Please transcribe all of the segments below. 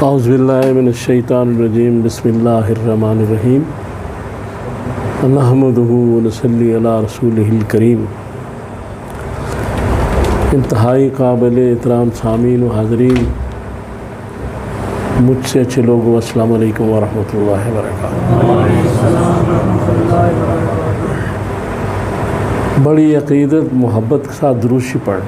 اعوذ باللہ من الشیطان الرجیم بسم اللہ الرحمن الرحیم نحمدہ ونصلی علی رسولہ الکریم۔ انتہائی قابل احترام سامعین و حاضرین، مجھ سے اچھے لوگوں، السلام علیکم ورحمۃ اللہ وبرکاتہ۔ بڑی عقیدت محبت کے ساتھ درود شریف پڑھ۔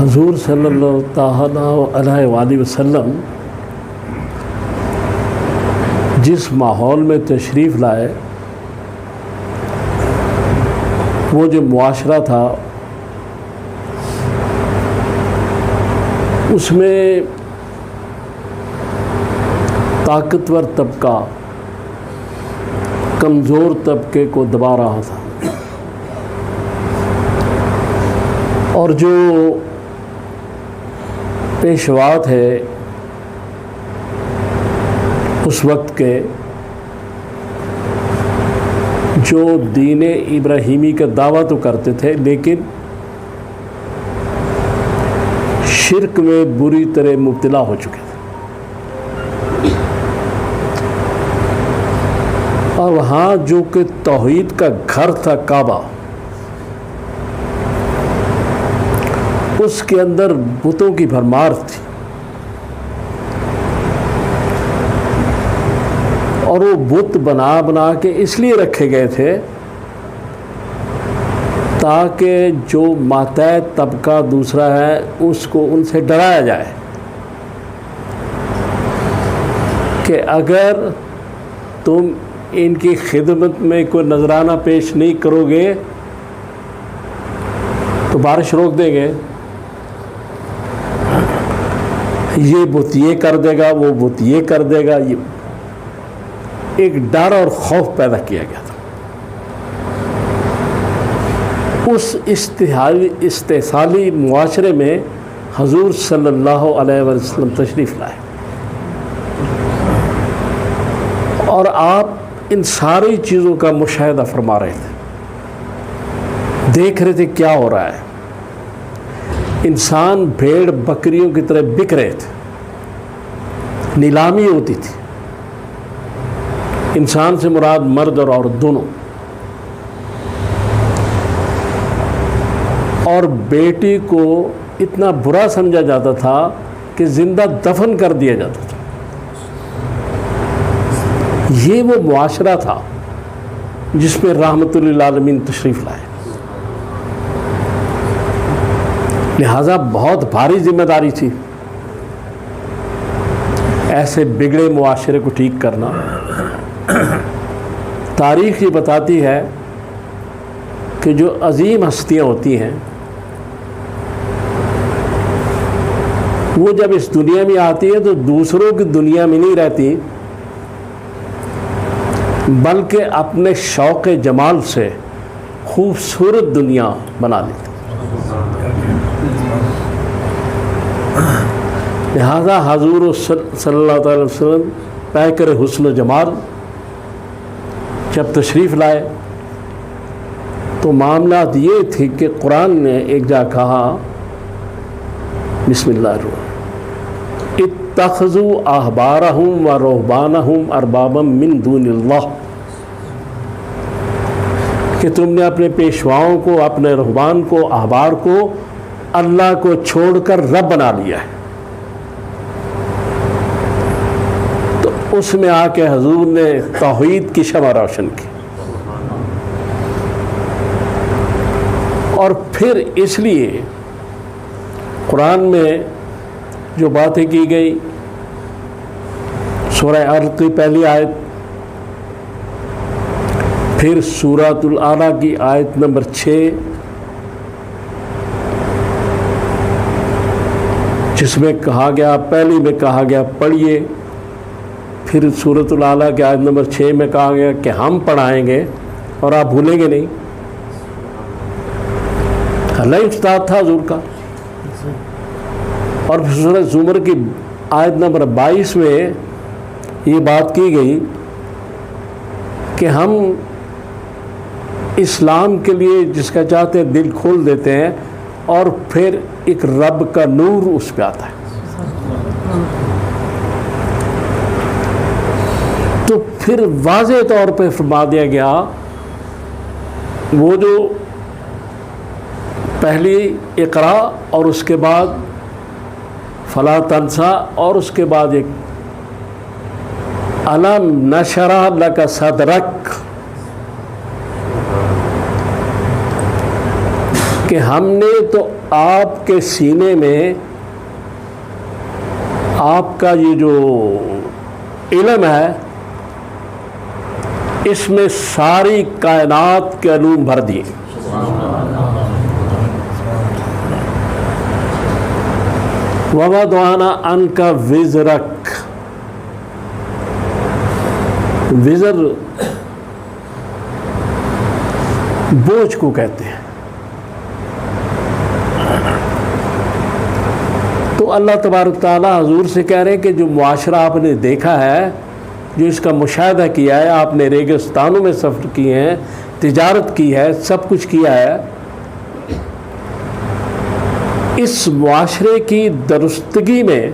حضور صلی اللہ تعالیٰ علیہ وآلہ وسلم جس ماحول میں تشریف لائے، وہ جو معاشرہ تھا اس میں طاقتور طبقہ کمزور طبقے کو دبا رہا تھا، اور جو پیشوا تھے اس وقت کے، جو دین ابراہیمی کا دعویٰ تو کرتے تھے لیکن شرک میں بری طرح مبتلا ہو چکے تھے، اور وہاں جو کہ توحید کا گھر تھا کعبہ، اس کے اندر بتوں کی بھرمار تھی، اور وہ بت بنا بنا کے اس لیے رکھے گئے تھے تاکہ جو ماتحت طبقہ دوسرا ہے اس کو ان سے ڈرایا جائے کہ اگر تم ان کی خدمت میں کوئی نذرانہ پیش نہیں کرو گے تو بارش روک دیں گے، یہ بت یہ کر دے گا، وہ بت یہ کر دے گا۔ یہ ایک ڈر اور خوف پیدا کیا گیا تھا۔ اس استحصالی معاشرے میں حضور صلی اللہ علیہ وسلم تشریف لائے، اور آپ ان ساری چیزوں کا مشاہدہ فرما رہے تھے، دیکھ رہے تھے کیا ہو رہا ہے۔ انسان بھیڑ بکریوں کی طرح بک رہے تھے، نیلامی ہوتی تھی، انسان سے مراد مرد اور عورت دونوں، اور بیٹی کو اتنا برا سمجھا جاتا تھا کہ زندہ دفن کر دیا جاتا تھا۔ یہ وہ معاشرہ تھا جس پہ رحمت للعالمین تشریف لائے، لہٰذا بہت بھاری ذمہ داری تھی ایسے بگڑے معاشرے کو ٹھیک کرنا۔ تاریخ یہ بتاتی ہے کہ جو عظیم ہستیاں ہوتی ہیں وہ جب اس دنیا میں آتی ہیں تو دوسروں کی دنیا میں نہیں رہتی، بلکہ اپنے شوق جمال سے خوبصورت دنیا بنا لیتی۔ لہذا حضور صلی اللہ علیہ وسلم پیکر حسن و جمال جب تشریف لائے تو معاملات یہ تھی کہ قرآن نے ایک جا کہا، بسم اللہ الرحمن، اتخذوا احبارہم و رہبانہم اربابا من دون اللہ، کہ تم نے اپنے پیشواؤں کو، اپنے رہبان کو، احبار کو اللہ کو چھوڑ کر رب بنا لیا ہے۔ اس میں آ کے حضور نے توحید کی شمع روشن کی، اور پھر اس لیے قرآن میں جو باتیں کی گئی، سورہ علق کی پہلی آیت، پھر سورۃ الاعلیٰ کی آیت نمبر 6، جس میں کہا گیا، پہلی میں کہا گیا پڑھیے، پھر سورۃ الاعلیٰ کی آیت نمبر 6 میں کہا گیا کہ ہم پڑھائیں گے اور آپ بھولیں گے نہیں۔ اللہ استاد تھا حضور کا۔ اور پھر سورۃ زمر کی آیت نمبر 22 میں یہ بات کی گئی کہ ہم اسلام کے لیے جس کا چاہتے ہیں دل کھول دیتے ہیں اور پھر ایک رب کا نور اس پہ آتا ہے. تو پھر واضح طور پہ فرما دیا گیا وہ جو پہلی اقرا اور اس کے بعد فلا تنسا اور اس کے بعد ایک الم نشرح لک صدرک کہ ہم نے تو آپ کے سینے میں آپ کا یہ جو علم ہے اس میں ساری کائنات کے علوم بھر دیے. وَوَضَعْنَا عَنْكَ وِزْرَكَ وزر بوجھ کو کہتے ہیں. تو اللہ تبارک تعالیٰ حضور سے کہہ رہے ہیں کہ جو معاشرہ آپ نے دیکھا ہے، جو اس کا مشاہدہ کیا ہے، آپ نے ریگستانوں میں سفر کیے ہیں، تجارت کی ہے، سب کچھ کیا ہے، اس معاشرے کی درستگی میں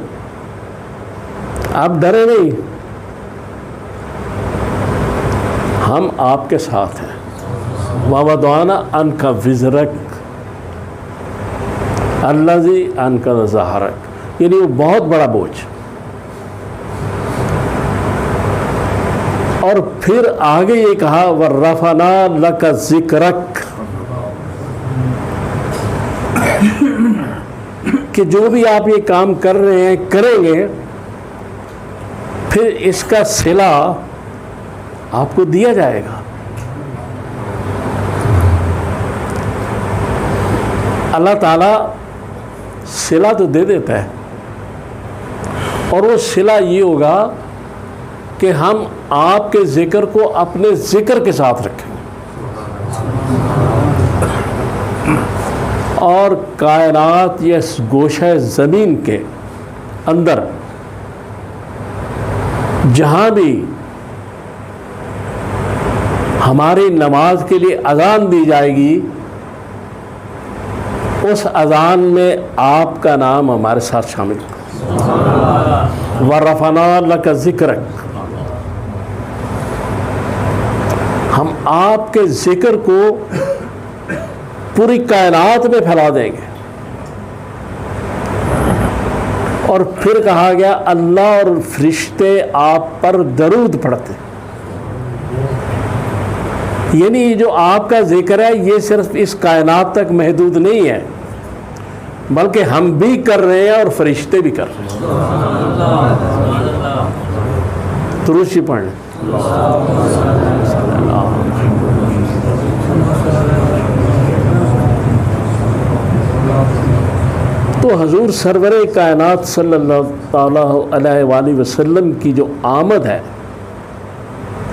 آپ ڈرے نہیں، ہم آپ کے ساتھ ہیں. وَوَضَعْنَا عَنْكَ وِزْرَكَ الَّذِي أَنْقَضَ ظَهْرَكَ، یعنی وہ بہت بڑا بوجھ. اور پھر آگے یہ کہا وَرَفَعْنَا لَكَ ذِكْرَكَ کہ جو بھی آپ یہ کام کر رہے ہیں کریں گے پھر اس کا صلہ آپ کو دیا جائے گا. اللہ تعالیٰ صلہ تو دے دیتا ہے اور وہ صلہ یہ ہوگا کہ ہم آپ کے ذکر کو اپنے ذکر کے ساتھ رکھیں اور کائنات یا گوشہ زمین کے اندر جہاں بھی ہماری نماز کے لیے اذان دی جائے گی اس اذان میں آپ کا نام ہمارے ساتھ شامل ہوگا. وَرَفَعْنَا لَكَ ذِكْرَكَ ہم آپ کے ذکر کو پوری کائنات میں پھیلا دیں گے. اور پھر کہا گیا اللہ اور فرشتے آپ پر درود پڑھتے ہیں. یعنی جو آپ کا ذکر ہے یہ صرف اس کائنات تک محدود نہیں ہے بلکہ ہم بھی کر رہے ہیں اور فرشتے بھی کر رہے ہیں. درود پڑھ لیں. تو حضور سرور کائنات صلی اللہ تعالیٰ علیہ وآلہ وسلم کی جو آمد ہے،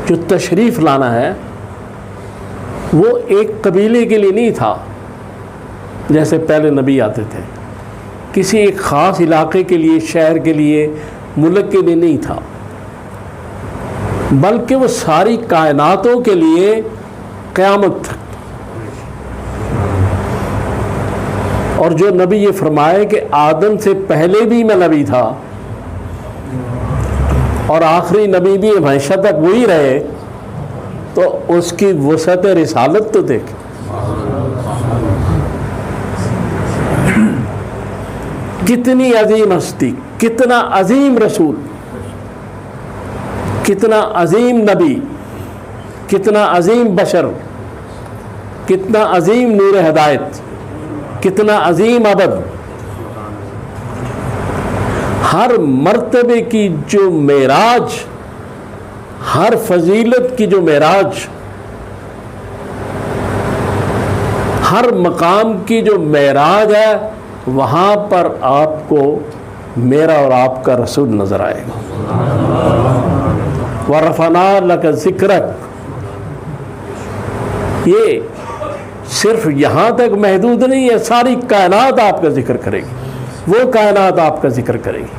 جو تشریف لانا ہے، وہ ایک قبیلے کے لیے نہیں تھا جیسے پہلے نبی آتے تھے، کسی ایک خاص علاقے کے لیے، شہر کے لیے، ملک کے لیے نہیں تھا، بلکہ وہ ساری کائناتوں کے لیے قیامت تک. اور جو نبی یہ فرمائے کہ آدم سے پہلے بھی میں نبی تھا اور آخری نبی بھی ہمیشہ تک وہی رہے، تو اس کی وسعت رسالت تو دیکھ. کتنی عظیم ہستی، کتنا عظیم رسول، کتنا عظیم نبی، کتنا عظیم بشر، کتنا عظیم نور ہدایت، کتنا عظیم عبد. ہر مرتبے کی جو معراج، ہر فضیلت کی جو معراج، ہر مقام کی جو معراج ہے، وہاں پر آپ کو میرا اور آپ کا رسول نظر آئے گا. وَرَفَعْنَا لَكَ ذِكْرَكَ یہ صرف یہاں تک محدود نہیں ہے، ساری کائنات آپ کا ذکر کرے گی، وہ کائنات آپ کا ذکر کرے گی،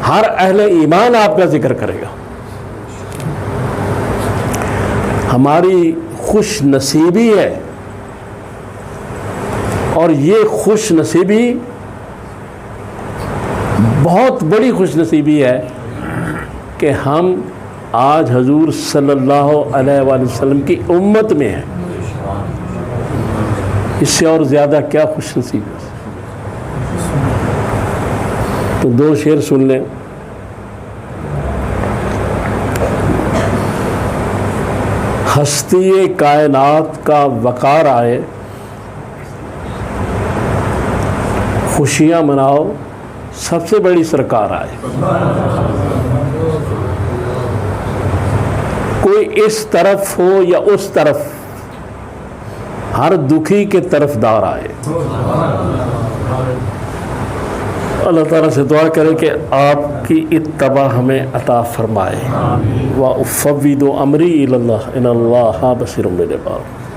ہر اہل ایمان آپ کا ذکر کرے گا. ہماری خوش نصیبی ہے، اور یہ خوش نصیبی بہت بڑی خوش نصیبی ہے کہ ہم آج حضور صلی اللہ علیہ وآلہ وسلم کی امت میں ہیں۔ اس سے اور زیادہ کیا خوش نصیبی ہے؟ تو دو شعر سن لیں۔ ہستی کائنات کا وقار آئے، خوشیاں مناؤ سب سے بڑی سرکار آئے۔ کوئی اس طرف ہو یا اس طرف، ہر دکھی کے طرفدار آئے۔ اللہ تعالیٰ سے دعا کریں کہ آپ کی اتباع ہمیں عطا فرمائے۔ وَأُفَوِّضُ أَمْرِي إِلَى اللَّهِ إِنَّ اللَّهَ بَصِيرٌ بِالْعِبَادِ۔